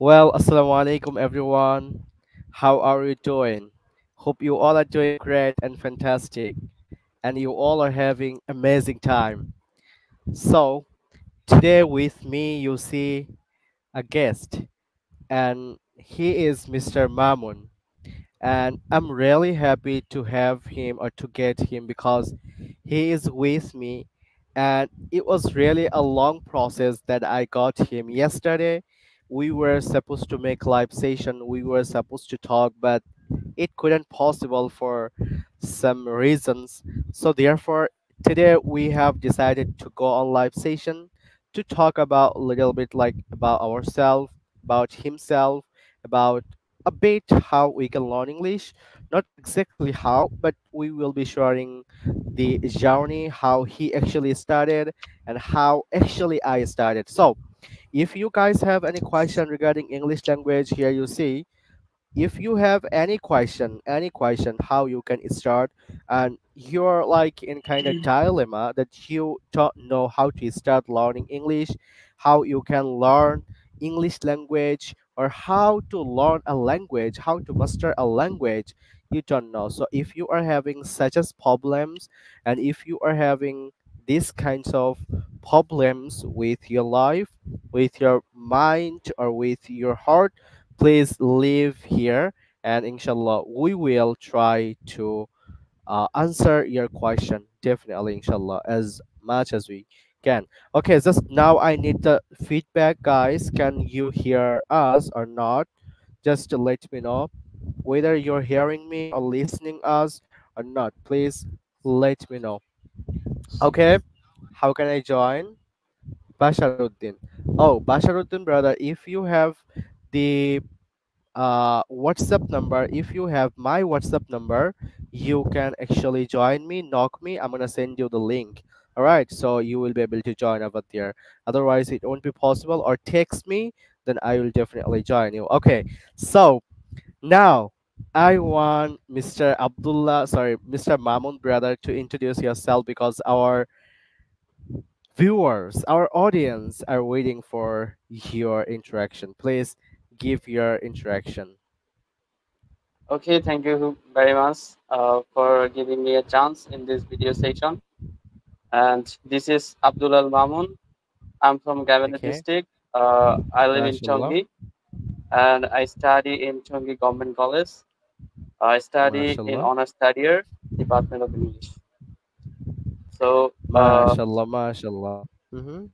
Well, assalamu alaikum everyone. How are you doing? Hope you all are doing great and fantastic and you all are having amazing time. So, today with me you see a guest and he is Mr. Mamun, and I'm really happy to have him or to get him because he is with me, and it was really a long process that I got him yesterday. We were supposed to make live session, we were supposed to talk, but it couldn't possible for some reasons. So therefore today we have decided to go on live session to talk about a little bit like about ourselves, about himself, about a bit how we can learn English. Not exactly how, but we will be sharing the journey, how he actually started and how actually I started. So if you guys have any question regarding English language, here you see, if you have any question how you can start, and you're like in kind of dilemma that you don't know how to start learning English, how you can learn English language, or how to learn a language, how to master a language, you don't know. So if you are having such as problems, and if you are having these kinds of problems with your life, with your mind, or with your heart, please leave here, and inshallah we will try to answer your question, definitely, inshallah, as much as we can. Okay, just now I need the feedback, guys. Can you hear us or not? Just to let me know whether you're hearing me or listening us or not. Please let me know. Okay, how can I join? Basharuddin. Oh, Basharuddin, brother, if you have the WhatsApp number, if you have my WhatsApp number, you can actually join me, knock me. I'm gonna send you the link. All right, so you will be able to join over there. Otherwise, it won't be possible. Or text me, then I will definitely join you. Okay, so now I want Mr. Abdullah, sorry, Mr. Mamun, brother, to introduce yourself because our viewers, our audience are waiting for your interaction. Please give your interaction. Okay, thank you very much for giving me a chance in this video session. And this is Abdul Al Mamun. I'm from Gavana Okay. district. I live in MashaAllah. Chongi and I study in Chongi Government College. I study in MashaAllah. honor studier, Department of English. So, MashaAllah. MashaAllah. Mm-hmm.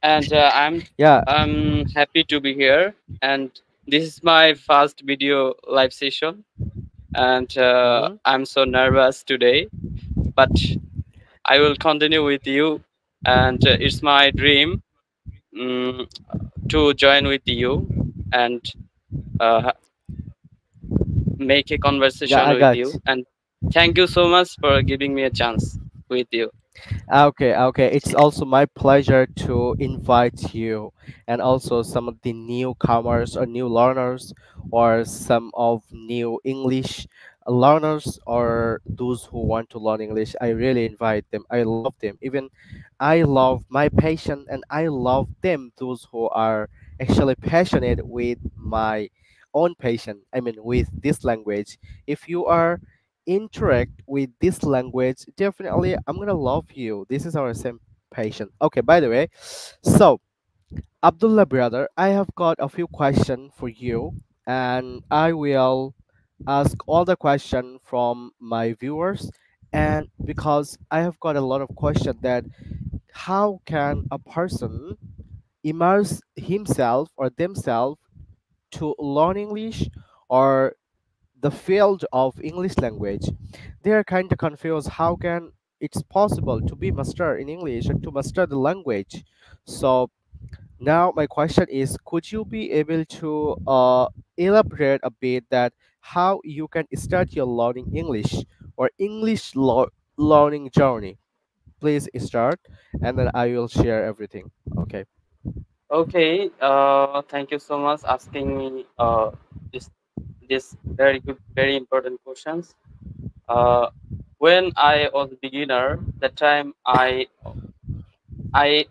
and Yeah. I'm happy to be here. And this is my first video live session, and Mm-hmm. I'm so nervous today. But I will continue with you, and it's my dream mm to join with you and uh, make a Yeah, conversation I with got. you. And thank you so much for giving me a chance with you. Okay, okay. It's also my pleasure to invite you and also some of the newcomers or new learners or some of new English learners or those who want to learn English. I really invite them. I love them. Even I love my patient and I love them, those who are actually passionate with my own patient. I mean, with this language. If you are interact with this language, definitely I'm gonna love you. This is our same patient. Okay, by the way, so Abdullah, brother, I have got a few questions for you, and I will ask all the question from my viewers. And because I have got a lot of questions that how can a person immerse himself or themselves to learn English or the field of English language, they are kind of confused. How can it's possible to be master in English and to master the language? So now my question is, could you be able to elaborate a bit that how you can start your learning English or learning journey? Please start, and then I will share everything. Okay. Okay, thank you so much asking me this this very good, very important questions. Uh, when I was beginner, that time I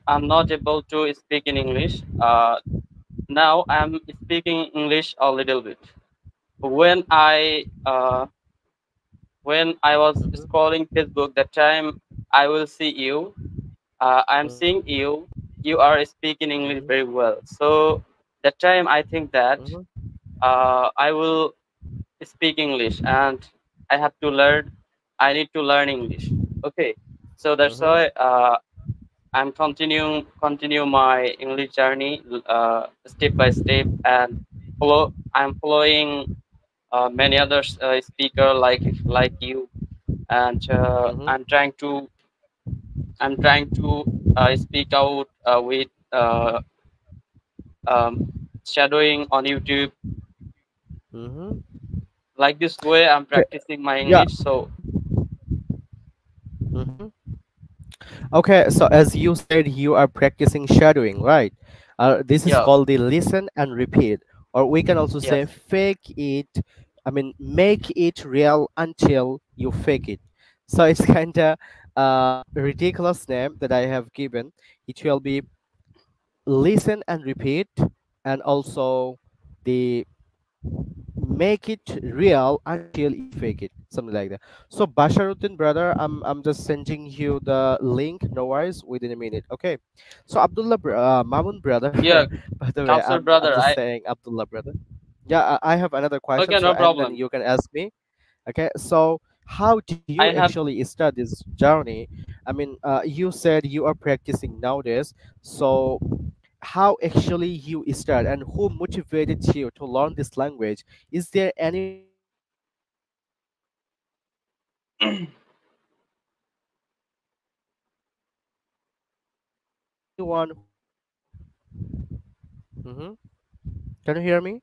am not able to speak in English. now I'm speaking English a little bit. When I was Mm-hmm. scrolling Facebook, that time I will see you. I'm seeing Mm-hmm. you. You are speaking English Mm-hmm. very well. So that time I think that Mm-hmm. I will speak English, and I have to learn. I need to learn English. Okay, so that's why Mm-hmm. I'm continue my English journey step by step, and follow. I'm following many other speaker like you, and I'm trying to speak out with um, shadowing on YouTube. Mm-hmm. Like this way, I'm Okay. practicing my Yeah. English. So Mm-hmm. Okay, so as you said, you are practicing shadowing, right? This is yeah, called the listen and repeat, or we can also yes. say fake it. I mean, make it real until you fake it. So it's kind of ridiculous name that I have given. It will be listen and repeat, and also the make it real until you fake it, something like that. So Basharuddin brother, I'm just sending you the link, no worries, within a minute. Okay, so Abdullah Mamun brother. Yeah, By the way, counselor I'm brother. just I saying Abdullah brother. Yeah, I have another question, okay, so no and then problem. you can ask me. Okay, so how did you I have actually start this journey? I mean, you said you are practicing nowadays, so how actually you start and who motivated you to learn this language? Is there anyone who motivated you, or you just started learning this language by yourself? Anyone who hmm can you hear me?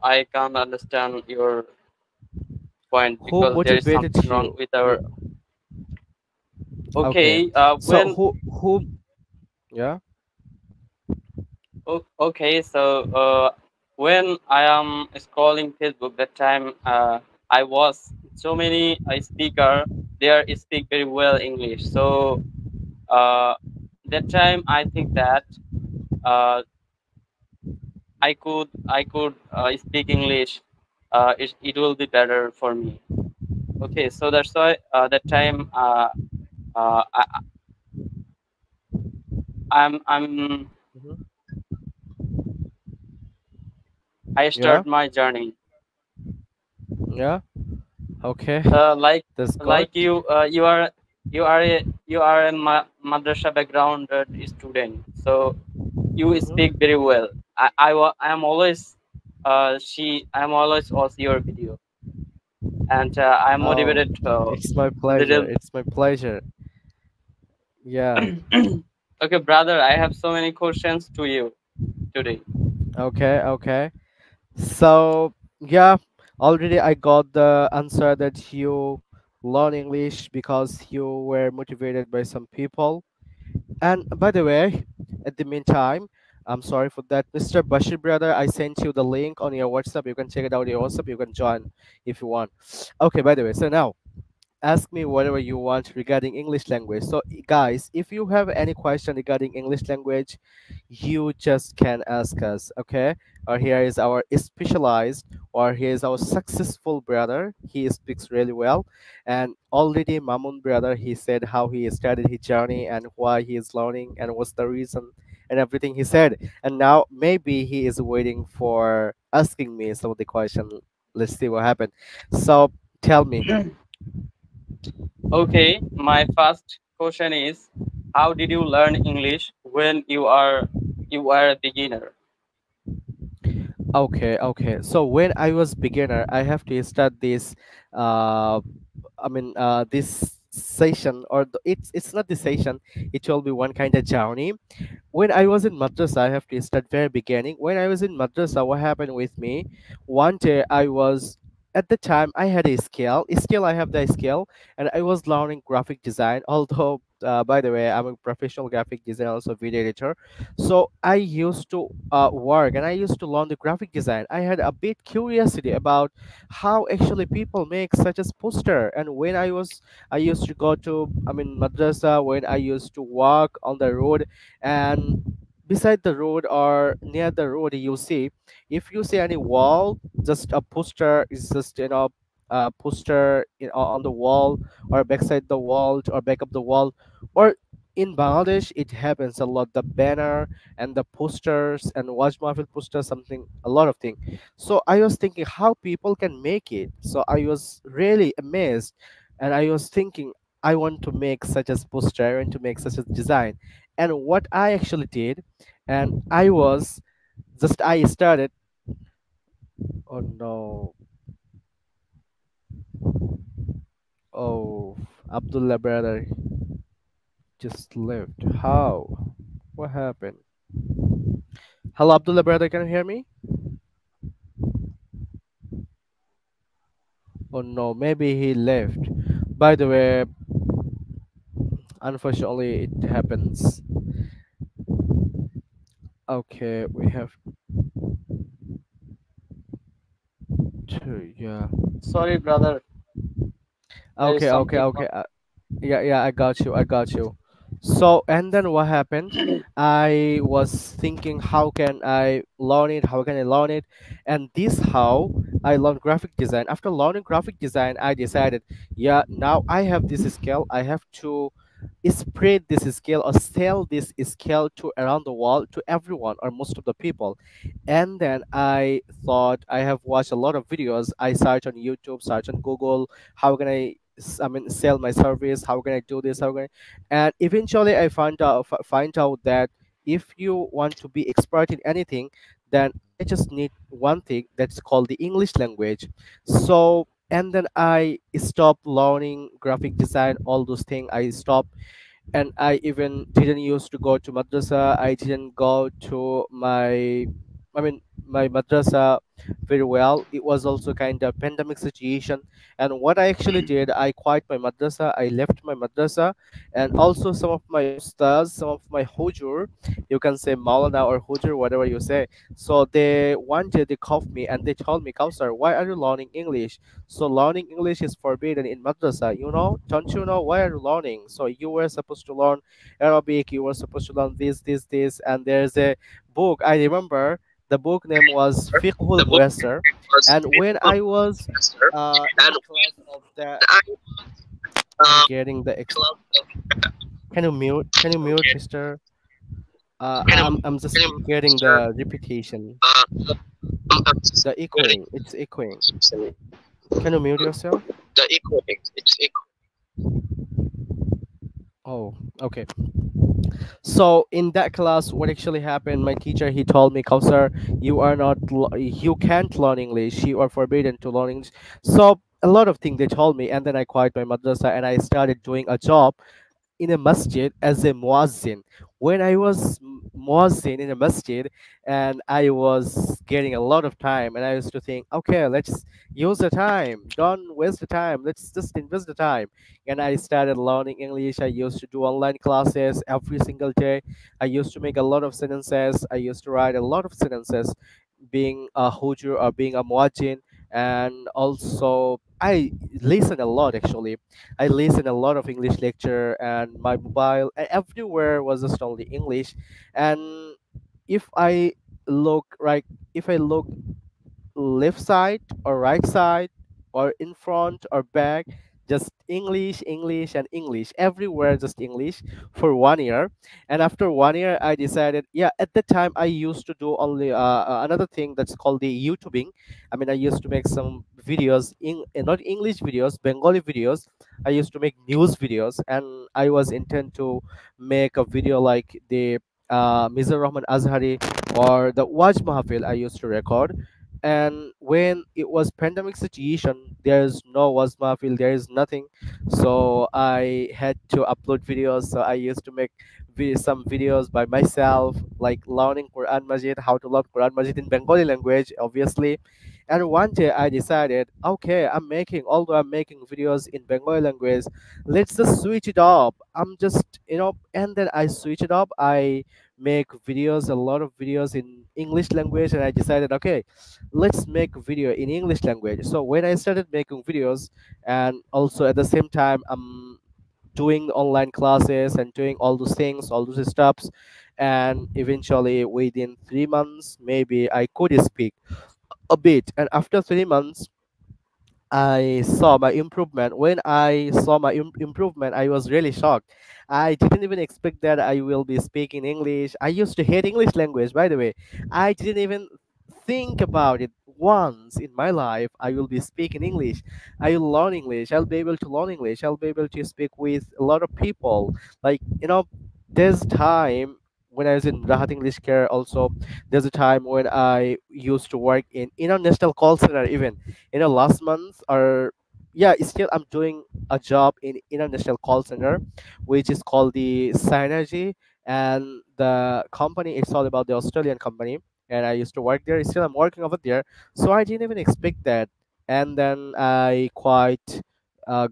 I can't understand your point Who because there is motivated something wrong you? with our. Okay, Okay, so who yeah. okay, so when I am scrolling Facebook, that time I was so many speaker there speak very well English. So uh, that time I think that uh, I could speak English. It will be better for me. Okay, so that's why that time uh, I, I'm Mhm. I Yeah, start my journey. yeah. Okay, Uh, like that's good. like you are a madrasa background student, so you speak hmm very well. I am always I am always watch your video, and I am Oh, motivated it's my pleasure. little. It's my pleasure. Yeah. Okay, brother, I have so many questions to you today. Okay. Okay. So yeah, already I got the answer that you learn English because you were motivated by some people. And by the way, at the meantime, I'm sorry for that, Mr. Bashir brother. I sent you the link on your WhatsApp. You can check it out on your WhatsApp. You can join if you want. Okay. By the way, so now ask me whatever you want regarding English language. So guys, if you have any question regarding English language, you just can ask us, okay? Or here is our specialized, or here is our successful brother. He speaks really well. And already Mamun brother, he said how he started his journey and why he is learning and what's the reason and everything he said. And now maybe he is waiting for asking me some of the question. Let's see what happened. So tell me. Okay, my first question is, how did you learn English when you are a beginner? Okay, okay. So when I was beginner, I have to start this. Uh, this session, or it's not the session. It will be one kind of journey. When I was in madrasa, I have to start very beginning. When I was in madrasa, what happened with me? One day I was at the time I had a skill. Still, I have the skill, and I was learning graphic design. Although by the way, I'm a professional graphic designer, also video editor. So I used to work and I used to learn the graphic design. I had a bit curiosity about how actually people make such a poster. And when I used to go to, I mean, madrasa, when I used to walk on the road, and beside the road or near the road, you see, if you see any wall, just a poster is just, poster on the wall, or backside the wall, or back of the wall, or in Bangladesh it happens a lot, the banner and the posters and Waj Mahfil posters, something, a lot of things. So I was thinking how people can make it. So I was really amazed, and I was thinking I want to make such a poster, I want to make such a design. And what I actually did, and I started. Oh no. Oh, Abdullah brother just left. How? What happened? Hello, Abdullah brother, can you hear me? Oh no, maybe he left. By the way, unfortunately, it happens. Okay, we have to, yeah. Sorry, brother. There is Okay, some okay, techno. okay. Yeah, yeah, I got you. So, and then what happened? I was thinking, how can I learn it? How can I learn it? And this how I learned graphic design. After learning graphic design, I decided, yeah, now I have this skill. I have to spread this skill or sell this skill to around the world to everyone or most of the people. And then I thought, I have watched a lot of videos. I search on YouTube, search on Google, how can I mean, sell my service, how can I do this, how can I, and eventually I find out that if you want to be expert in anything, then I just need one thing that's called the English language. So, and then I stopped learning graphic design, all those things I stopped. And I even didn't used to go to madrasa. I didn't go to I mean, my madrasa very well. It was also kind of pandemic situation. And what I actually did, I quit my madrasa. I left my madrasa, and also some of my ustads, some of my hujur, you can say Maulana or hujur, whatever you say. So they one day they called me and they told me, Kausar, why are you learning English? So learning English is forbidden in madrasa. You know, don't you know why are you learning? So you were supposed to learn Arabic. You were supposed to learn this, and there's a book. I remember the book name was Fiqhul The book Muyassar. was And when beautiful, I was master. in And the class of the, I I'm uh, getting the club can you mute? Can you mute, okay. Mister? Can I'm can just you getting Mr. the repetition, Just the getting echoing. It's echoing. the Can you mute yourself? equaling. It's equal. Oh, okay. So in that class, what actually happened? My teacher he told me, "Kausar, you can't learn English. You are forbidden to learn English." So a lot of things they told me, and then I quit my madrasa and I started doing a job in a masjid as a muazzin. When I was muazzin in a masjid, and I was getting a lot of time, and I used to think, okay, let's use the time, don't waste the time, let's just invest the time. And I started learning English. I used to do online classes every single day. I used to make a lot of sentences. I used to write a lot of sentences, being a hujur or being a muazzin. And also I listen a lot actually. I listen a lot of English lecture, and my mobile everywhere was just only English. And if I look right, if I look left side or right side or in front or back, just English, English, and English everywhere, just English for 1 year. And after 1 year I decided, yeah, at the time I used to do only another thing that's called the YouTubing. I mean, I used to make some videos in not English videos, Bengali videos. I used to make news videos, and I was intent to make a video like the Mizur Rahman Azhari or the Waj Mahafil I used to record. And when it was pandemic situation, there's no was mahfil, there is nothing. So I had to upload videos. So I used to make some videos by myself, like learning Quran Majid, how to learn Quran Majid in Bengali language, obviously. And one day I decided, okay, although I'm making videos in Bengali language, let's just switch it up. I'm just, and then I switch it up. I make videos, a lot of videos in English language, and I decided, okay, let's make video in English language. So when I started making videos, and also at the same time, I'm doing online classes and doing all those things, all those steps, and eventually within 3 months, maybe I could speak a bit. And after 3 months, I saw my improvement. When I saw my improvement, I was really shocked. I didn't even expect that I will be speaking English. I used to hate English language, by the way. I didn't even think about it once in my life. I will be speaking English. I will learn English. I'll be able to learn English. I'll be able to speak with a lot of people. Like, there's time when I was in Rahat English Care also. There's a time when I used to work in international call center even, last month, or yeah, still I'm doing a job in international call center, which is called the Synergy. And the company, it's all about the Australian company, and I used to work there. Still I'm working over there, so I didn't even expect that. And then I quite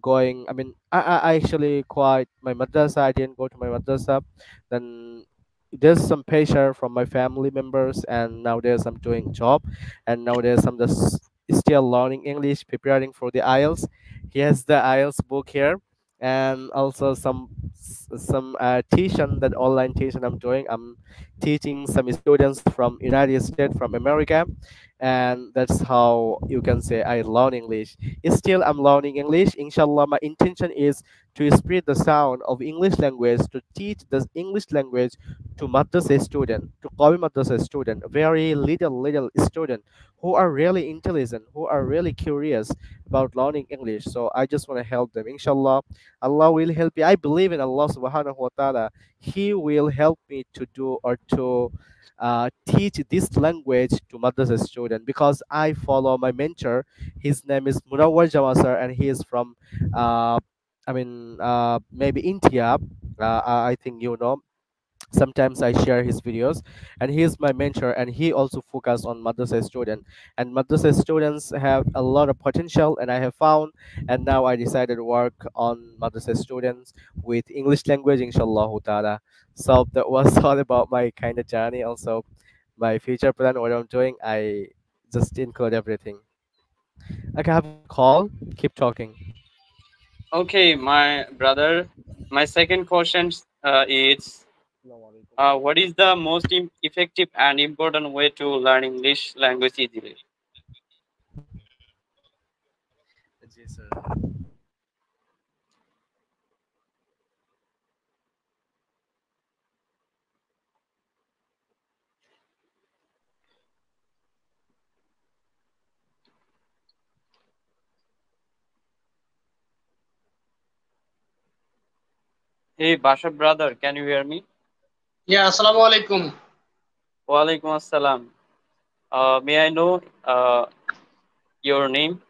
going I mean I actually quite my madrasa. I didn't go to my madrasa. Then there's some pressure from my family members, and nowadays I'm doing job, and nowadays I'm just still learning English, preparing for the IELTS. Here's the IELTS book here, and also some tuition, that online tuition I'm doing. I'm teaching some students from United States, from America, and that's how you can say I learn English. Still, I'm learning English. Inshallah, my intention is to spread the sound of English language, to teach the English language to madrasa student, to Qawi madrasa student, very little student who are really intelligent, who are really curious about learning English. So I just want to help them. Inshallah, Allah will help me. I believe in Allah subhanahu wa ta'ala. He will help me to do, or to teach this language to madrasa student, because I follow my mentor. His name is Munawwar Jawasar, and he is from maybe India. I think sometimes I share his videos, and he is my mentor, and he also focus on madrasa student. And madrasa students have a lot of potential, and I have found, and now I decided to work on madrasa students with English language, inshallah ta'ala. So that was all about my kind of journey. Also, my future plan, what I'm doing, I just include everything. Okay, I have a call. Keep talking. Okay, my brother. My second question is, what is the most effective and important way to learn English language easily? Ji sir. Hey, Basha brother, can you hear me? Yeah, assalamu alaikum. Walaikum assalam. May I know your name?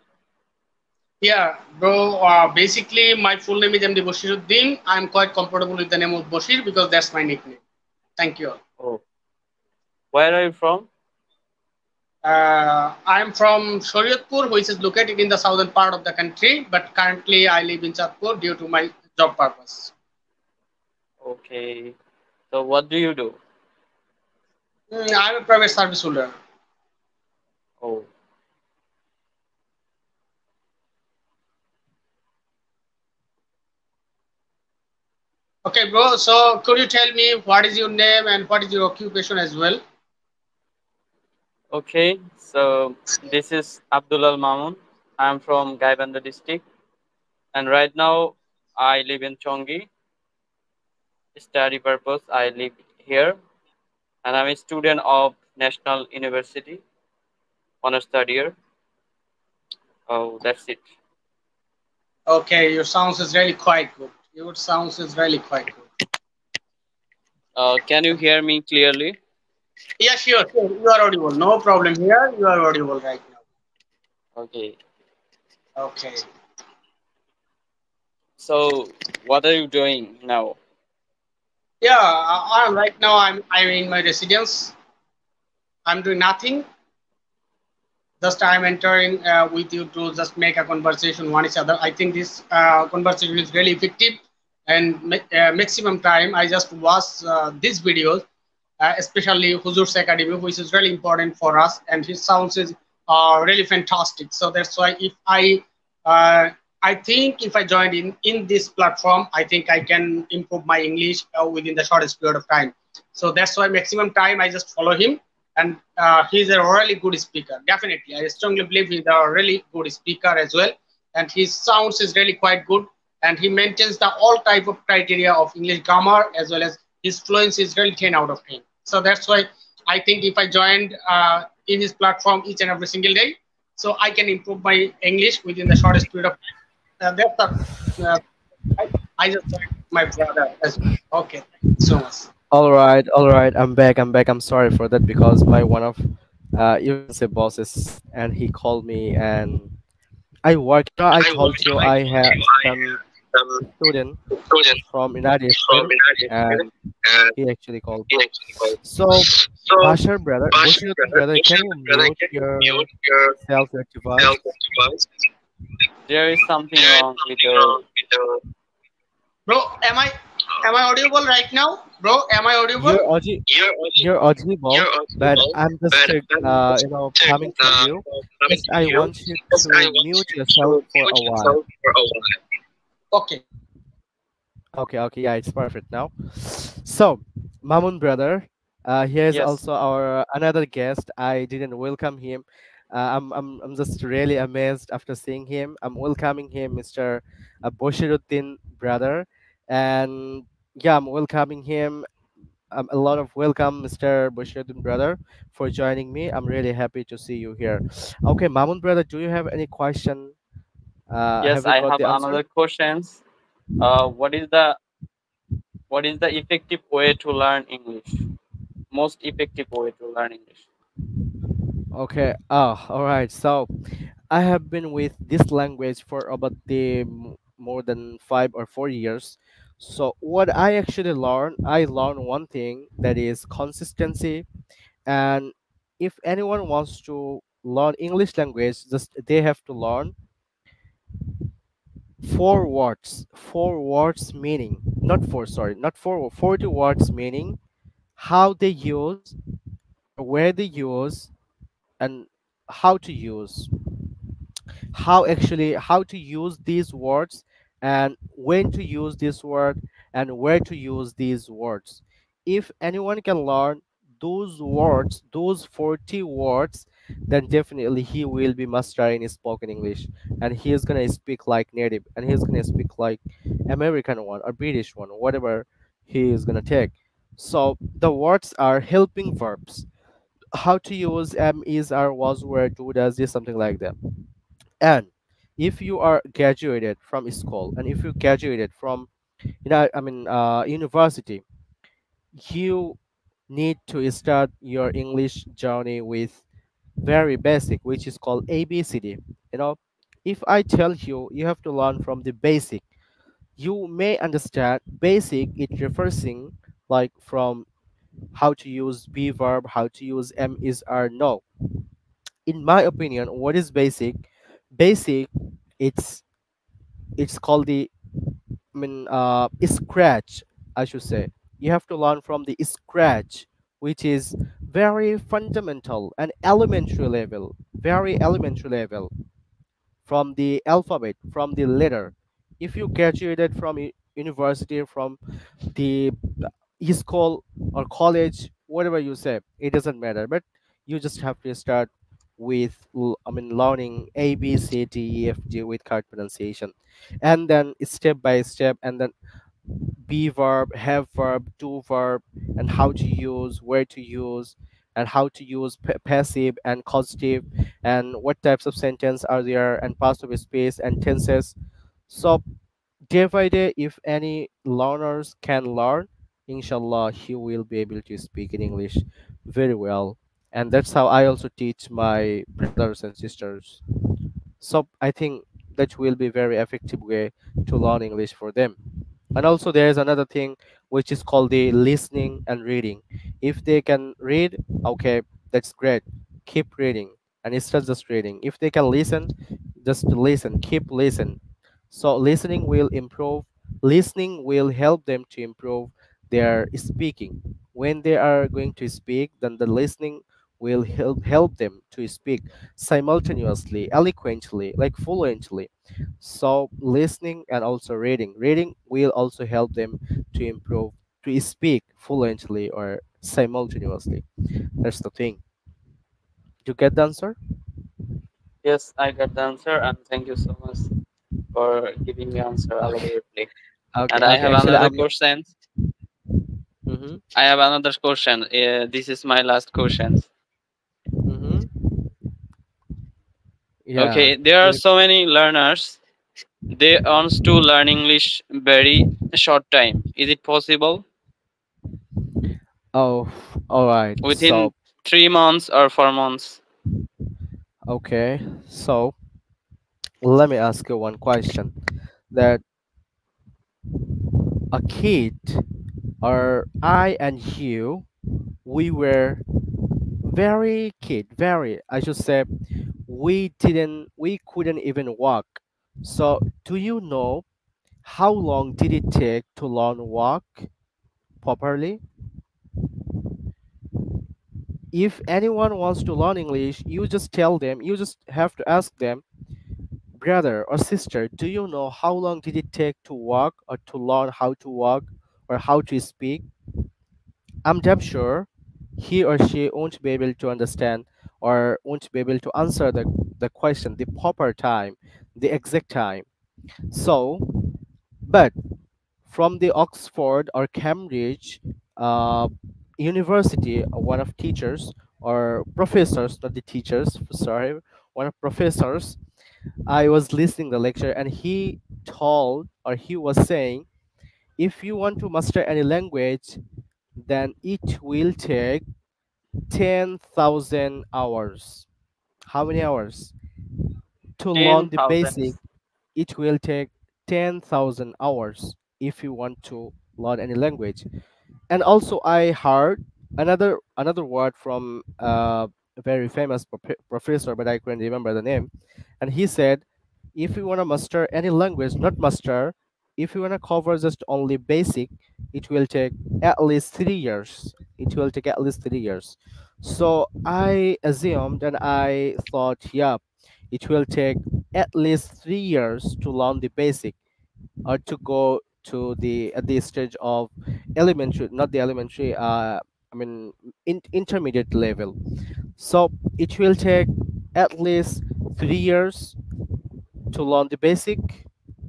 Yeah, bro. Basically, my full name is MD Bashiruddin. I'm quite comfortable with the name of Bashir because that's my nickname. Thank you. Oh, where are you from? I'm from Shariatpur, which is located in the southern part of the country, but currently I live in Chatpur due to my job purpose. Okay. So what do you do? I'm a private service holder. Oh, Okay, bro. So, could you tell me what is your name and what is your occupation as well? okay. So this is Abdullah Mamun. I'm from Gaibandha district, and right now I live in Chongi. Study purpose, I live here, and I'm a student of National University, honors third year. Oh, that's it. Okay, your sounds is really quite good. Your sounds is really quite good. Can you hear me clearly? Yeah, sure, sure. You are audible. No problem here. You are audible right now. Okay. Okay. So, what are you doing now? Yeah, right now I'm in my residence. I'm doing nothing. Just I'm entering with you to just make a conversation one each other. I think this conversation is really effective, and maximum time I just watch these videos, especially Hujur's Academy, which is really important for us, and his sounds is really fantastic. So that's why if uh, I think if I joined in this platform, I think I can improve my English within the shortest period of time. So that's why maximum time I just follow him, and he's a really good speaker. Definitely, I strongly believe he's a really good speaker as well, and his sounds is really quite good, and he maintains the all type of criteria of English grammar as well as his fluency is really 10 out of 10. So that's why I think if I joined in his platform each and every single day, so I can improve my English within the shortest period of time. That's the I just joined my brother as well. Okay, thank you so much. All right. I'm back. I'm back. I'm sorry for that because my one of you can say bosses, and he called me, and I work. You know, I told you I have some student from United States, and he actually called me. So, Bashir brother, can you mute yourself, your device? There is something wrong with your. Bro, am I audible right now? Bro, am I audible? You're you're audible, but I'm just coming from you. Just I want you to mute yourself for a while. Okay. Okay, okay, yeah, it's perfect now. So, Mamun brother, here's Yes. also our another guest. I didn't welcome him. I'm just really amazed after seeing him. I'm welcoming him, Mr. Boshiruddin brother, and yeah, I'm welcoming him. A lot of welcome, Mr. Boshiruddin brother, for joining me. I'm really happy to see you here. Okay, Mamun brother, do you have any question? Yes, Have you I got have the answer? another questions. What is the effective way to learn English? Most effective way to learn English. Okay. Oh, all right. So I have been with this language for about more than 5 or 4 years. So what I actually learned, I learned one thing that is consistency. And if anyone wants to learn English language, just they have to learn four words meaning, not four, sorry, not four, 40 words meaning, how they use or where they use and how to use how to use these words and when to use this word and where to use these words. If anyone can learn those words, those 40 words, then definitely he will be mastering spoken English, and he is going to speak like native, and he's going to speak like American one or British one, whatever he is going to take. So the words are helping verbs, how to use am, is, are, was, were, do, does, this, something like that. And if you are graduated from school, and if you graduated from university, you need to start your English journey with very basic, which is called ABCD. You know, if I tell you you have to learn from the basic, you may understand basic it reversing like from how to use be verb, how to use am, is, are. No, in my opinion, what is basic? Basic, it's it's called the scratch, I should say. You have to learn from the scratch, which is very fundamental and elementary level, very elementary level, from the alphabet, from the letter. If you graduated from university, from the school or college, whatever you say, it doesn't matter. But you just have to start with learning A B C D E F G with correct pronunciation, and then step by step, and then be verb, have verb, do verb, and how to use, where to use, and how to use passive and causative, and what types of sentence are there, and past of space and tenses. So day by day, if any learners can learn, inshallah, he will be able to speak in English very well. And that's how I also teach my brothers and sisters. So I think that will be very effective way to learn English for them. And also there is another thing which is called the listening and reading. If they can read, okay, that's great. Keep reading. and instead just reading. If they can listen, just listen, keep listen. So listening will help them to improve their speaking. When they are going to speak, then the listening will help them to speak simultaneously, eloquently, like fluently. So listening and also reading will also help them to improve, to speak fluently or simultaneously. That's the thing. You get the answer? Yes, I got the answer, and thank you so much for giving me answer Okay. elaborately. Okay. And I Okay. have Actually, another I'm. question. Mm-hmm. I have another question. This is my last question. Mm-hmm. Yeah. Okay, there are You. so many learners. They wants to learn English very short time. Is it possible Oh. All right. within So. 3 months or 4 months? Okay. So let me ask you one question. That a kid, or I and you, we were very kid, very. I should say, we couldn't even walk. So do you know how long did it take to learn walk properly? If anyone wants to learn English, you just tell them, you just have to ask them, brother or sister, do you know how long did it take to walk or to learn how to walk or how to speak? I'm damn sure he or she won't be able to understand or won't be able to answer the question, the proper time, the exact time. So, but from the Oxford or Cambridge uh, University, one of teachers or professors, not the teachers, sorry, one of professors, I was listening the lecture and he told or he was saying, if you want to master any language, then it will take 10,000 hours. How many hours? To learn Ten the basic, thousands. it will take 10,000 hours if you want to learn any language. And also I heard another word from a very famous professor, but I couldn't remember the name. And he said, if you want to master any language, not master, if you want to cover just only basic, it will take at least 3 years. It will take at least 3 years. So I assumed and I thought, yeah, it will take at least 3 years to learn the basic or to go to the at the stage of elementary, not the elementary, I mean intermediate level. So it will take at least 3 years to learn the basic,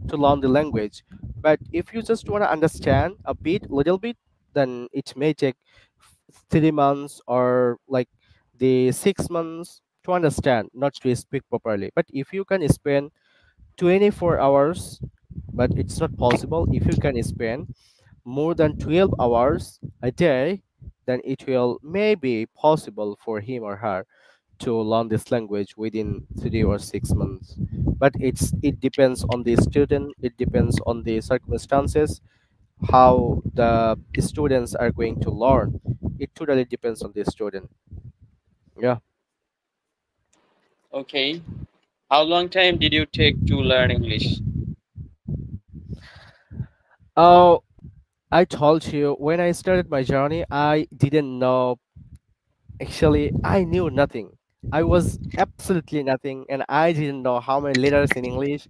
to learn the language. But if you just want to understand a bit, little bit, then it may take 3 months or like the 6 months to understand, not to speak properly. But if you can spend 24 hours, but it's not possible. If you can spend more than 12 hours a day, then it will maybe possible for him or her to learn this language within 3 or 6 months. But it depends on the student, it depends on the circumstances, how the students are going to learn. It totally depends on the student. Yeah. Okay. How long time did you take to learn English? Oh, I told you when I started my journey, I didn't know. Actually, I knew nothing. I was absolutely nothing, and I didn't know how many letters in English.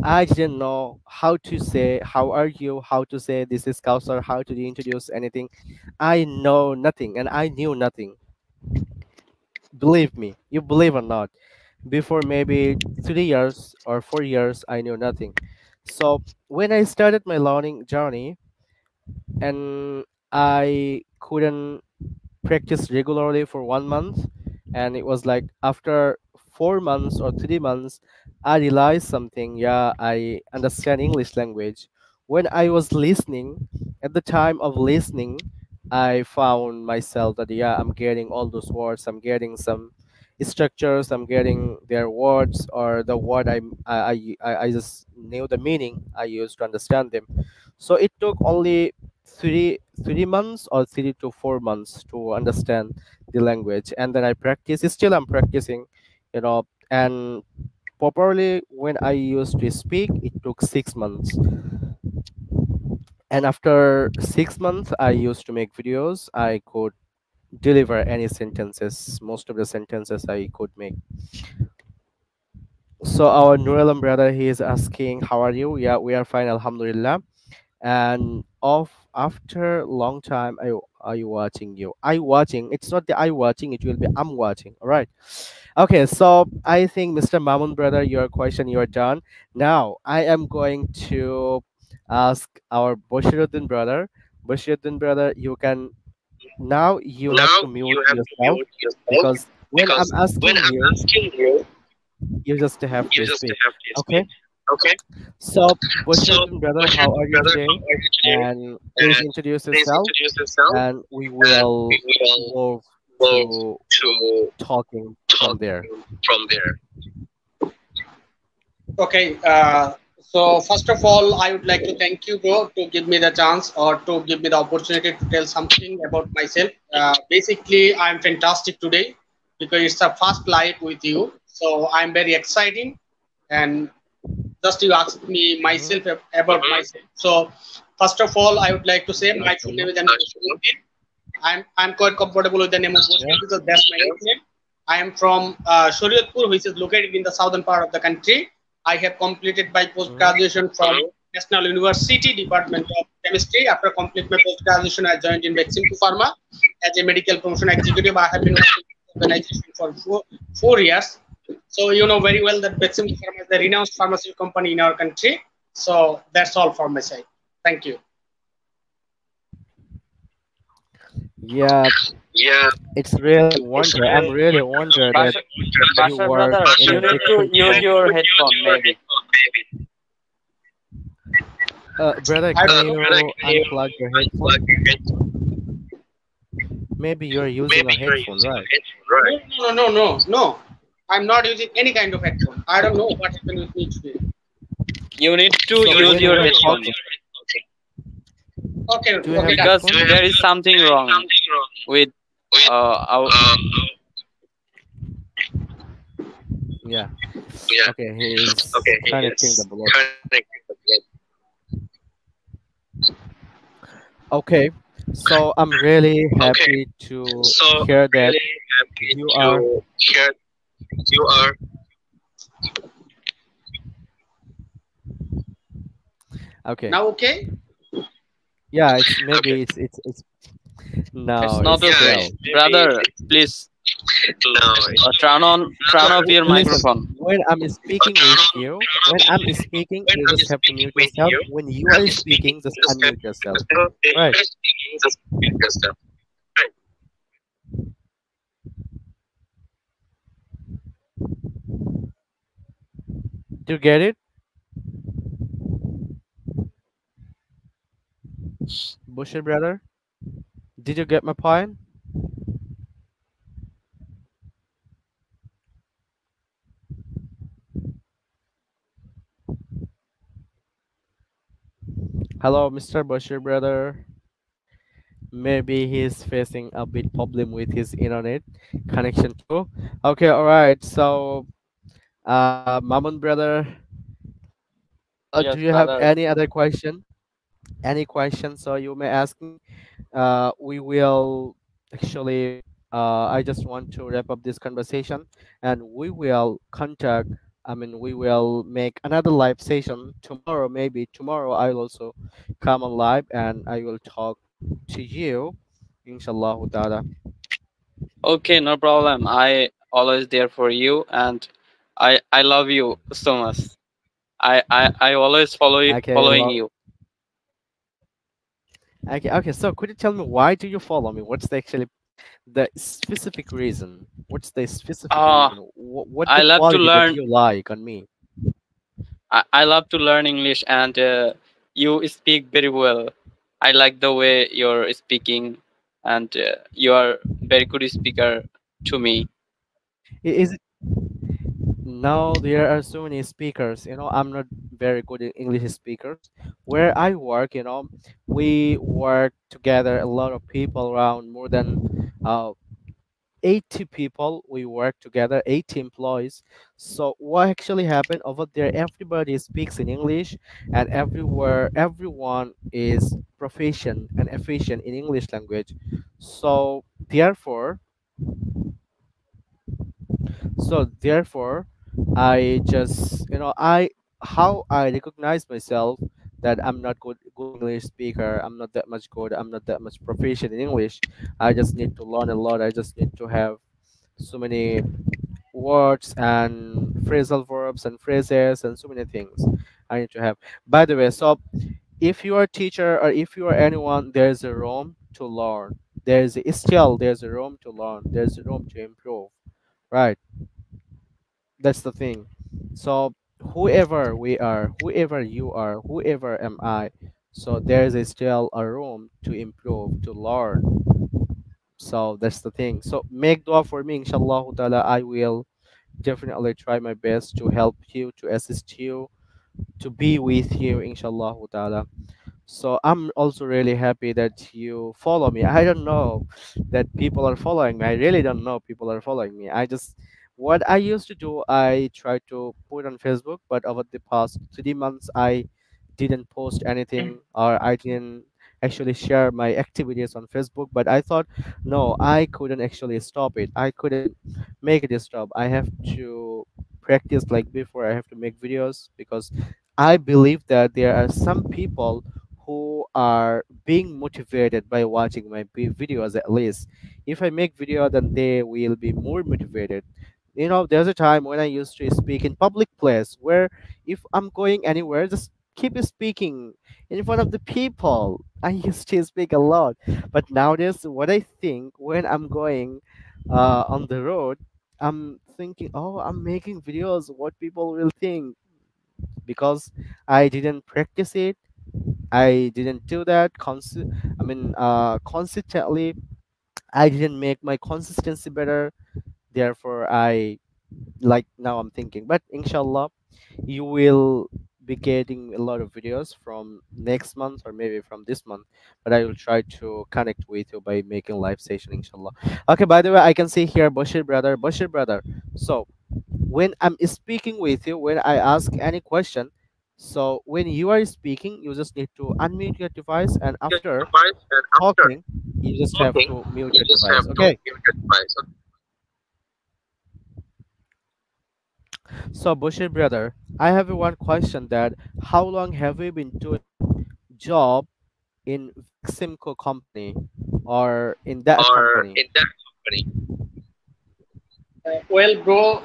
I didn't know how to say "How are you?" How to say "This is Kausar?" How to introduce anything. I know nothing, and I knew nothing. Believe me, you believe or not. Before maybe 3 years or 4 years, I knew nothing. So when I started my learning journey, and I couldn't practice regularly for 1 month, and it was like after 4 months or 3 months I realized something. Yeah, I understand English language. When I was listening, at the time of listening, I found myself that yeah, I'm getting all those words, I'm getting some structures, I'm getting their words or the word I just knew the meaning I used to understand them. So it took only 3 months or 3 to 4 months to understand the language, and then I practice. Still I'm practicing. And properly when I used to speak, it took 6 months. And after 6 months, I used to make videos. I could deliver any sentences, most of the sentences I could make. So our Nurelam brother, he is asking, "How are you?" Yeah, we are fine, Alhamdulillah. And of after long time, are you watching you? I watching. It's not the I watching. It will be I'm watching. All right. Okay. So I think Mr. Mamun brother, your question you're done. Now I am going to ask our Bashiruddin brother. Bashiruddin brother, you can now you have Now to mute you have to yourself mute yourself because when I'm because when asking I'm you, asking you, you just have you to just speak. have to Okay. speak. Okay? So, So, Bashiruddin brother, Bashir, how are you brother, how today? are you today? And please And introduce please yourself, introduce yourself, and we and we will will move move to to talking from talk there. from there. Okay, so first of all, I would like to thank you, bro, to give me the chance or to give me the opportunity to tell something about myself. Basically, I'm fantastic today because it's a first live with you. So I'm very exciting, and just you asked me Mm-hmm. myself about myself. So first of all, I would like to say my full name Okay. is Ankush. I'm quite comfortable with the name of Yeah. Bosnia because that's my nickname. I am from Shariatpur, which is located in the southern part of the country. I have completed my post Mm-hmm. graduation from National University Department of Chemistry. After completing my post graduation, I joined in Vaccine Pharma as a medical promotion executive. I have been working with the organization for 4 years. So you know very well that Vaccine Pharma is the renowned pharmaceutical company in our country. So that's all from my side. Thank you. Yeah. Yeah, It's really it's wonder. I'm really really wonder that Basha, you Basha work brother, in you a need to different use job. your would use headphone your maybe. headphone, maybe. Brother, I can don't know. Brother, you can you unplug your unplug headphone? your headphone? Maybe you're using a Maybe you're headphone, using a right? headphone, No, right? no, no, no, no, no. I'm not using any kind of headphone. I don't know what happened with me today. You need to So You use when need your we to are use headphone talking, your headphone. Okay, do you okay, have done. because headphone? there is something There is wrong something wrong with with our. uh, Yeah. yeah. Okay, he is Okay, he connecting the is Bluetooth. connecting the blood. Okay, so I'm really Okay, happy to so hear that really happy you are to hear you are okay. Now okay? Yeah, it's okay. maybe it's It's no, not it's Yeah, okay, still. it's maybe brother. Please no, it's turn rather off your Listen, microphone. when I'm speaking with you, turn on when your I'm microphone. speaking, When you I'm just have to speaking mute with yourself. you, When you when are I'm speaking, speaking, just just have unmute yourself. yourself. Right? When speaking, just mute yourself. Right. Do you get it, Bushy brother? Did you get my point? Hello, Mr. Bushy brother. Maybe he's facing a bit problem with his internet connection too. Okay, all right. So, Mamun brother, do Yes, you have brother. any other question? Any question? So you may ask me. We will actually. I just want to wrap up this conversation, and we will contact. I mean, we will make another live session tomorrow. Maybe tomorrow I will also come on live, and I will talk to you, inshallah ta'ala. Okay, no problem. I always there for you, and I love you so much. I always Okay, following you. okay, okay. So could you tell me why do you follow me? What's the actually the specific reason? What's the specific Uh reason? What I the love to quality that learn. you like on me? I love to learn English, and you speak very well. I like the way you're speaking, and you are very good speaker to me. Is Now there are so many speakers. I'm not very good in English speakers. Where I work, we work together. A lot of people around, more than 80 people we work together, 80 employees. So what actually happened over there, everybody speaks in English, and everywhere everyone is proficient and efficient in English language. So therefore, therefore, I just, I how I recognize myself that I'm not good English speaker, I'm not that much good, I'm not that much proficient in English. I just need to learn a lot, I just need to have so many words and phrasal verbs and phrases and so many things I need to have. By the way, so if you are a teacher or if you are anyone, there's a room to learn. There's a room to learn. There's a room to improve. Right. That's the thing. So whoever we are, whoever you are, whoever am I, so there's a still a room to improve, to learn. So that's the thing. So make dua for me, inshallah ta'ala. I will definitely try my best to help you, to assist you, to be with you, inshallah ta'ala. So I'm also really happy that you follow me. I don't know that people are following me. I really don't know people are following me. I just what I used to do, I try to put on Facebook, but over the past 3 months, I didn't post anything or I didn't actually share my activities on Facebook. But I thought, no, I couldn't actually stop it. I couldn't make it stop. I have to practice like before. I have to make videos because I believe that there are some people who are being motivated by watching my videos. At least if I make video, then they will be more motivated. There's a time when I used to speak in public place where if I'm going anywhere, just keep speaking in front of the people. I used to speak a lot, but nowadays what I think when I'm going on the road, I'm thinking, oh, I'm making videos, what people will think, because I didn't practice it. I didn't do that consistently. I didn't make my consistency better. Therefore, I like now I'm thinking, but inshallah, you will be getting a lot of videos from next month or maybe from this month. But I will try to connect with you by making live session, inshallah. Okay. By the way, I can see here Bashir brother. So when I'm speaking with you, when I ask any question, so when you are speaking, you just need to unmute your device, and after device, and after talking, you just have talking, to mute you your just have device. to Okay. mute your device. So Bushir brother, I have one question that how long have you been doing job in Veximco company or in that Or company? in that company. Well, bro,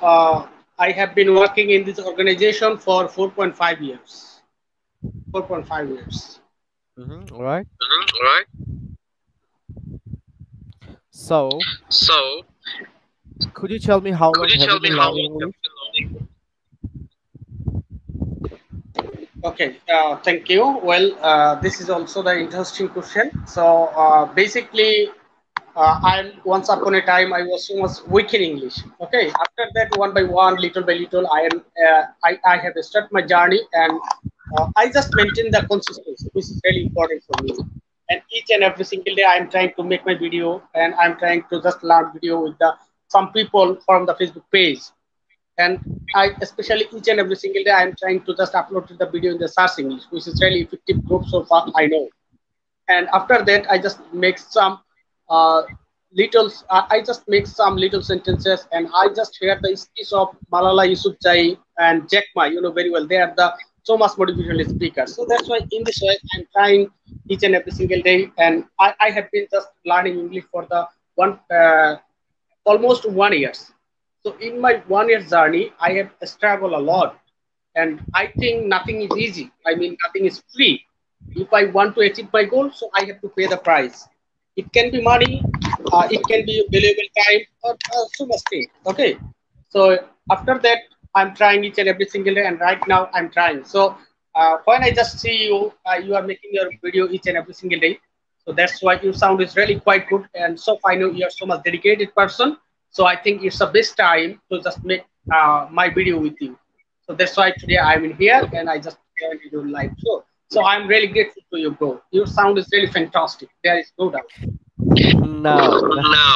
I have been working in this organization for 4.5 years. 4.5 years. All right. Right? So So, could you tell me how could long you have you tell me been how learning long have English? you been learning? Okay, thank you. Well, this is also the interesting question. So basically, I'm once upon a time I was so much weak in English. Okay, after that, one by one, little by little, I have started my journey, and I just maintain the consistency, which is really important for me. And each and every single day, I'm trying to make my video, and I'm trying to just learn video with the some people from the Facebook page. And I especially each and every single day I'm trying to just upload the video in the SARS English, which is really effective group so far I know. And after that I just make some uh, I just make some little sentences, and I just hear the speech of Malala Yousafzai and Jack Ma, very well. They are the so much motivational speakers. So that's why in this way I'm trying each and every single day, and I have been just learning English for the one almost 1 year. So in my 1 year journey, I have struggled a lot, and I think nothing is easy. I mean, nothing is free. If I want to achieve my goal, so I have to pay the price. It can be money, it can be valuable time, or so much thing. Okay, so after that, I'm trying each and every single day, and right now I'm trying. So when I just see you, you are making your video each and every single day. So that's why your sound is really quite good, and so I know you're so much dedicated person. So I think it's the best time to just make my video with you. So that's why today I'm in here, and I just joined you live show. So I'm really grateful to you, bro. Your sound is really fantastic. There is no doubt. No, no. No.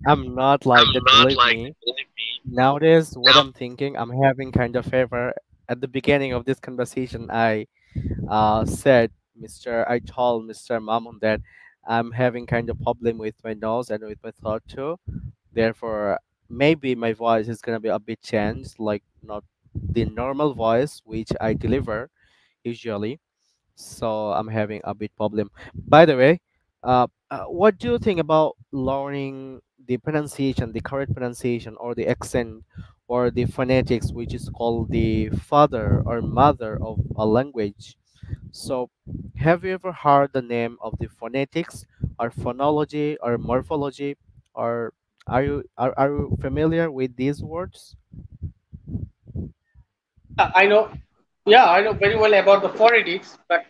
I'm not like I'm that, not believe like me. me. Nowadays, what Now, I'm thinking, I'm having kind of favor. At the beginning of this conversation, I said, I told Mr. Mamun that I'm having kind of problem with my nose and with my throat too. Therefore, maybe my voice is gonna be a bit changed, like not the normal voice which I deliver usually. So I'm having a bit problem. By the way, what do you think about learning the pronunciation, the correct pronunciation, or the accent, or the phonetics, which is called the father or mother of a language? So, have you ever heard the name of the phonetics, or phonology, or morphology, or are you familiar with these words? Yeah, I know. Yeah, I know very well about the phonetics, but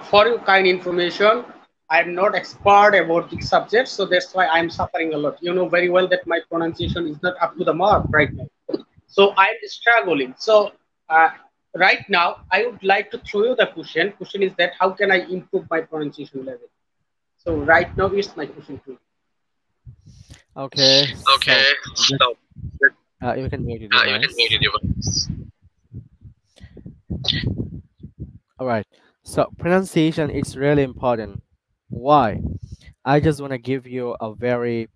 for your kind information, I'm not expert about the subject, so that's why I'm suffering a lot. You know very well that my pronunciation is not up to the mark right now, so I'm struggling. So uh, right now, I would like to throw you the question. Question is that how can I improve my pronunciation level? So right now, it's my question to you. Okay, okay, so so you can mute your you can hear device. the device. All right. So pronunciation is really important. Why? I just want to give you a very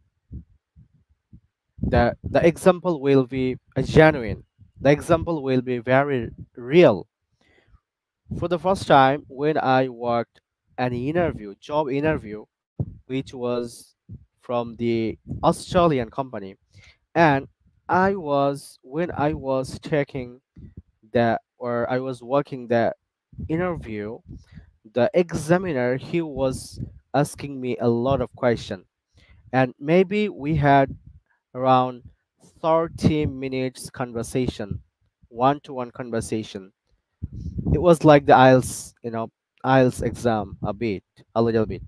the example will be a genuine. The example will be very real. For the first time when I worked an interview, job interview, which was from the Australian company, and I was when I was checking that or I was working the interview, the examiner he was asking me a lot of questions, and maybe we had around 30 minutes conversation, one-to-one conversation. It was like the IELTS, IELTS exam a little bit.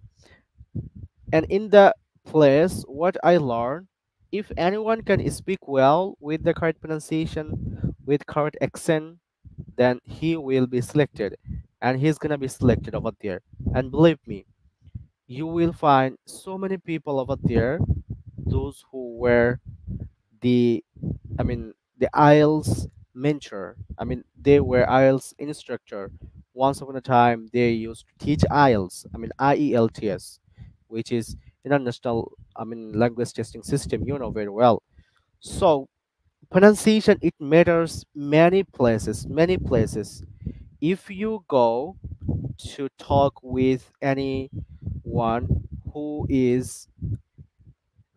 And in the place what I learned, if anyone can speak well with the correct pronunciation, with correct accent, then he will be selected, and he's gonna be selected over there. And believe me, you will find so many people over there, those who were the the IELTS mentor. They were IELTS instructor. Once upon a time they used to teach IELTS, IELTS, which is international language testing system, you know very well. So pronunciation, it matters many places. If you go to talk with anyone who is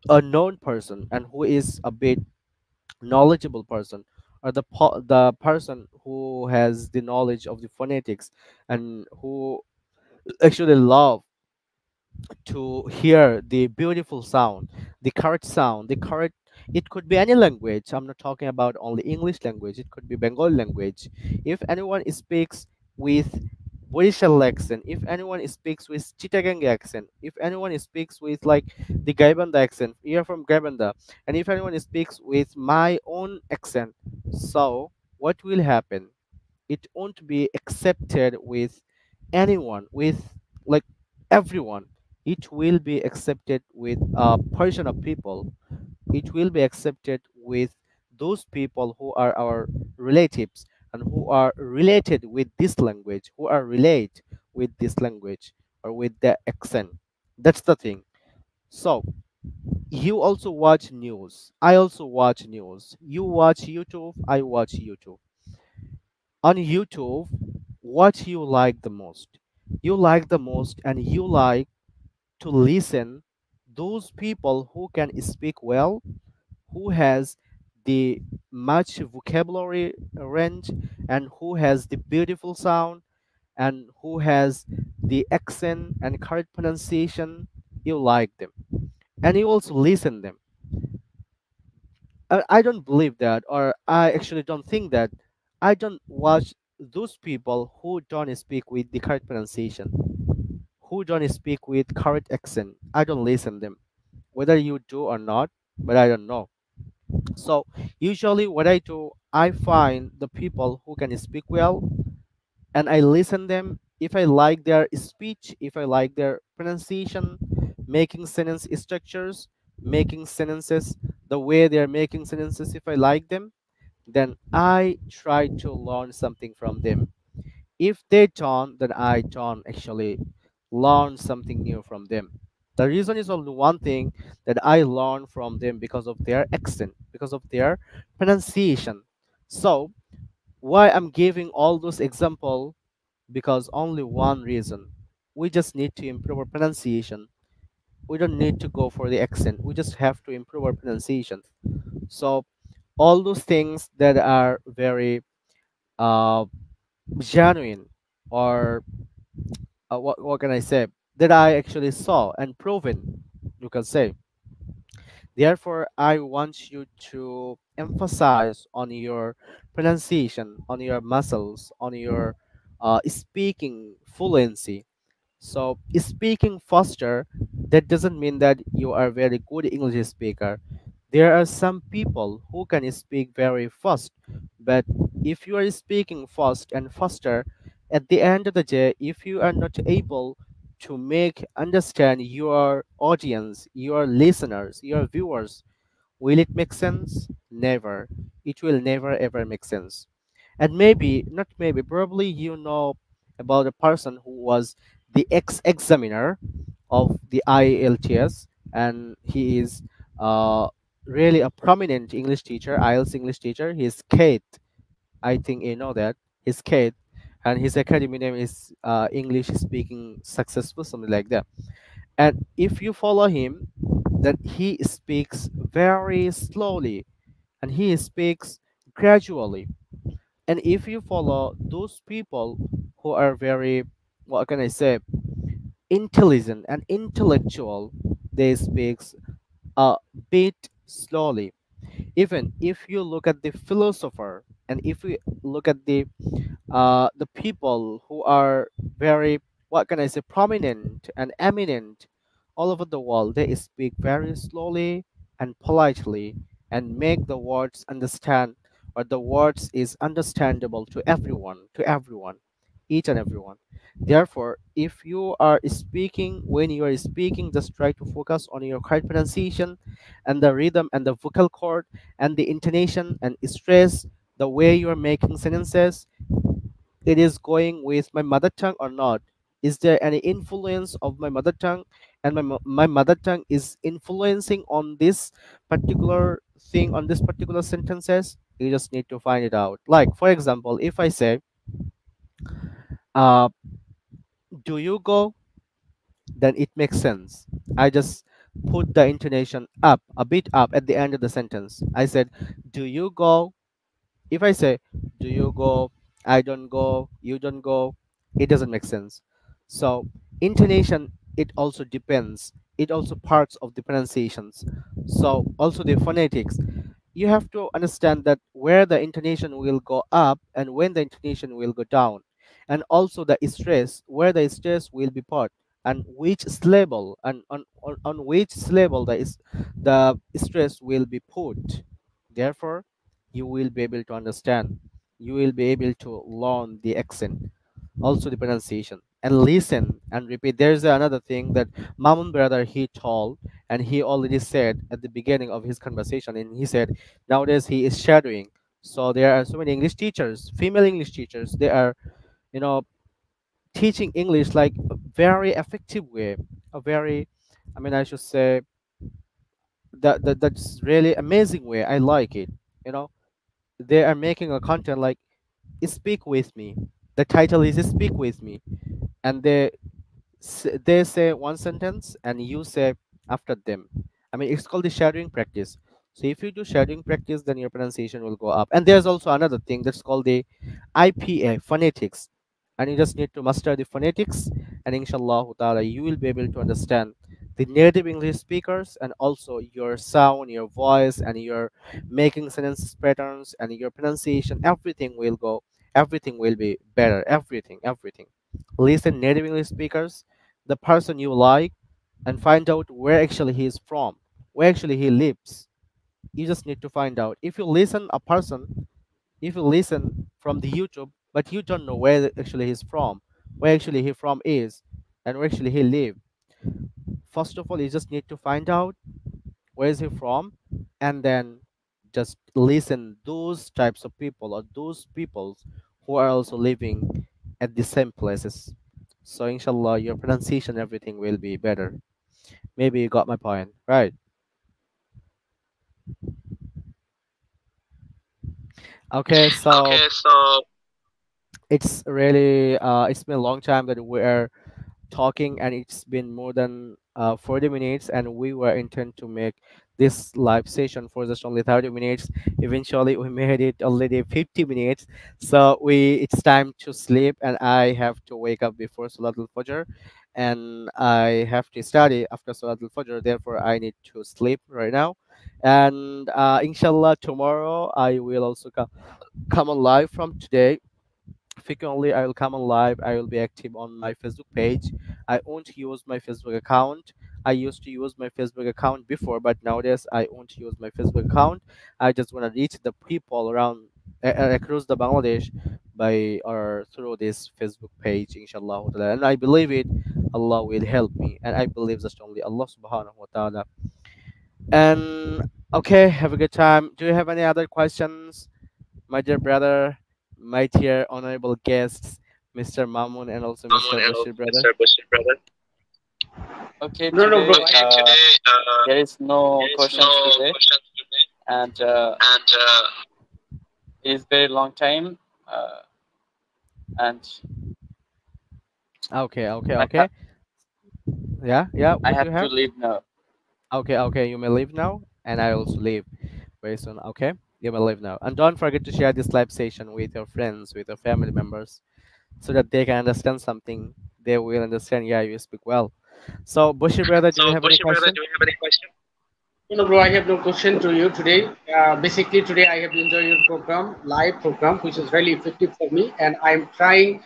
a known person and who is a bit knowledgeable person, or the person who has the knowledge of the phonetics and who actually love to hear the beautiful sound, the correct sound, the correct. It could be any language. I'm not talking about only English language. It could be Bengali language. If anyone speaks with Borisal accent, if anyone speaks with Chittagong accent, if anyone speaks with like the Gaibanda accent, you're from Gaibanda, and if anyone speaks with my own accent, so what will happen? It won't be accepted with anyone, with like everyone. It will be accepted with a portion of people. It will be accepted with those people who are our relatives and who are related with this language, who are related with this language or with the accent. That's the thing. So you also watch news, I also watch news, you watch YouTube, I watch YouTube. On YouTube, what you like the most? You like the most and you like to listen those people who can speak well, who has the much vocabulary range, and who has the beautiful sound, and who has the accent and correct pronunciation. You like them and you also listen them. I don't believe that, or I actually don't think that. I don't watch those people who don't speak with the correct pronunciation, who don't speak with correct accent. I don't listen them, whether you do or not, but I don't know. So usually, what I do, I find the people who can speak well, and I listen them. If I like their speech, if I like their pronunciation, making sentence structures, making sentences, the way they are making sentences, if I like them, then I try to learn something from them. If they don't, then I don't actually learn something new from them. The reason is only one thing, that I learn from them because of their accent, because of their pronunciation. So why I'm giving all those example, because only one reason. We just need to improve our pronunciation. We don't need to go for the accent. We just have to improve our pronunciation. So all those things that are very uh, genuine, or what can I say, that I actually saw and proven, you can say. Therefore, I want you to emphasize on your pronunciation, on your muscles, on your speaking fluency. So speaking faster, that doesn't mean that you are a very good English speaker. There are some people who can speak very fast, but if you are speaking fast and faster, at the end of the day, if you are not able to make understand your audience, your listeners, your viewers, will it make sense? Never. It will never ever make sense. And maybe, not maybe, probably you know about a person who was the ex-examiner of the IELTS, and he is really a prominent English teacher, IELTS English teacher. He's Kate. I think you know that. He's Kate, and his academy name is English Speaking Successful, something like that. And if you follow him, then he speaks very slowly, and he speaks gradually. And if you follow those people who are very, what can I say, intelligent and intellectual, they speak a bit slowly. Even if you look at the philosopher, and if we look at the people who are very, what can I say, prominent and eminent all over the world, they speak very slowly and politely, and make the words understand, or the words is understandable to everyone, each and everyone. Therefore, if you are speaking, when you are speaking, just try to focus on your correct pronunciation, and the rhythm, and the vocal cord, and the intonation and stress, the way you are making sentences, it is going with my mother tongue or not. Is there any influence of my mother tongue, and my mother tongue is influencing on this particular thing, on this particular sentences? You just need to find it out. Like for example, if I say uh do you go, then it makes sense. I just put the intonation up, a bit up at the end of the sentence. I said, do you go? If I say, do you go, I don't go, you don't go, it doesn't make sense. So, intonation, it also depends. It also parts of the pronunciations. So, also the phonetics. You have to understand that where the intonation will go up and when the intonation will go down. And also the stress, where the stress will be put, and which syllable, and on which syllable the stress will be put. Therefore, you will be able to understand, you will be able to learn the accent, also the pronunciation, and listen and repeat. There's another thing that Mamun brother he told, and he already said at the beginning of his conversation, and he said nowadays he is shadowing. So there are so many English teachers, female English teachers, they are, you know, teaching English like a very effective way, a very, I mean, I should say that's really amazing way. I like it. You know, they are making a content like speak with me. The title is speak with me, and they say one sentence and you say after them. I mean, it's called the shadowing practice. So if you do shadowing practice, then your pronunciation will go up. And there's also another thing that's called the IPA, phonetics. And you just need to master the phonetics, and inshallah ta'ala, you will be able to understand the native English speakers, and also your sound, your voice, and your making sentence patterns, and your pronunciation. Everything will be better. Everything. Listen native English speakers, the person you like, and find out where actually he is from, where actually he lives. You just need to find out. If you listen from the YouTube, but you don't know where actually he's from, where actually he from is, and where actually he live. First of all, you just need to find out where is he from, and then just listen those types of people or those peoples who are also living at the same places. So inshallah, your pronunciation, everything will be better. Maybe you got my point, right? Okay, so Okay, so it's been a long time that we are talking, and it's been more than 40 minutes, and we were intent to make this live session for just only 30 minutes. Eventually we made it already 50 minutes, so we it's time to sleep, and I have to wake up before Salatul Fajr, and I have to study after Salatul Fajr. Therefore I need to sleep right now, and inshallah tomorrow I will also come on live from today. Frequently I will come on live. I will be active on my Facebook page. I won't use my Facebook account. I used to use my Facebook account before, but nowadays I won't use my Facebook account. I just want to reach the people around across the Bangladesh by or through this Facebook page, inshallah ta'ala. And I believe it, Allah will help me, and I believe that only Allah subhanahu wa ta'ala. And okay, have a good time. Do you have any other questions, my dear brother, my dear honorable guests, Mr. Mamun and also Mr. Mamun and Bashir, also brother? Mr. Bashir, brother. Okay, No, no, bro. today Okay, today there is no there is no questions today, questions today, and and it is very long time, uh, and Okay, okay, I have okay. Yeah, yeah. I What you have to have? leave now. Okay, okay. You may leave now, and I also leave very soon. Okay, you may leave now, and don't forget to share this live session with your friends, with your family members, so that they can understand something. They will understand. Yeah, you speak well. So, Bashir, brother, do so you have any Bashir, brother, question? do you have any question? No, bro, I have no question to you today. Basically, today I have enjoyed your program, live program, which is really effective for me, and I'm trying.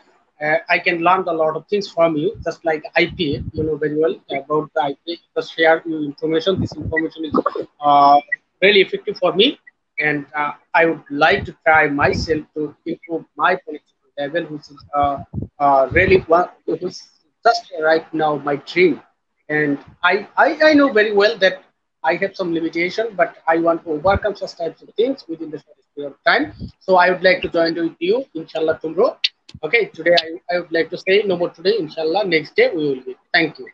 I can learn a lot of things from you, just like IPA. You know very well about the IPA. Just share your information. This information is really effective for me, and I would like to try myself to improve my political level, which is really one, which is just right now my dream. And I know very well that I have some limitation, but I want to overcome such types of things within the shortest period of time. So I would like to join with you, inshallah, tomorrow. Okay, today I would like to say no more today, inshallah. Next day we will be. Thank you.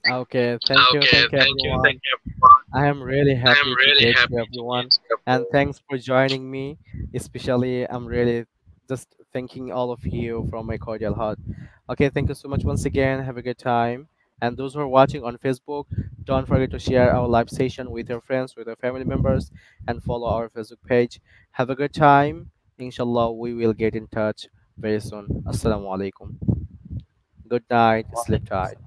Okay, Okay, thank you, thank everyone. you, everyone. I am really I am happy to really get you, happy to everyone, meet you, and everyone. thanks for joining me. Especially, I'm really just thanking all of you from my cordial heart. Okay, thank you so much once again. Have a good time. And those who are watching on Facebook, don't forget to share our live session with your friends, with your family members, and follow our Facebook page. Have a good time. Inshallah, we will get in touch very soon. Assalamu alaikum. Good night. Sleep tight.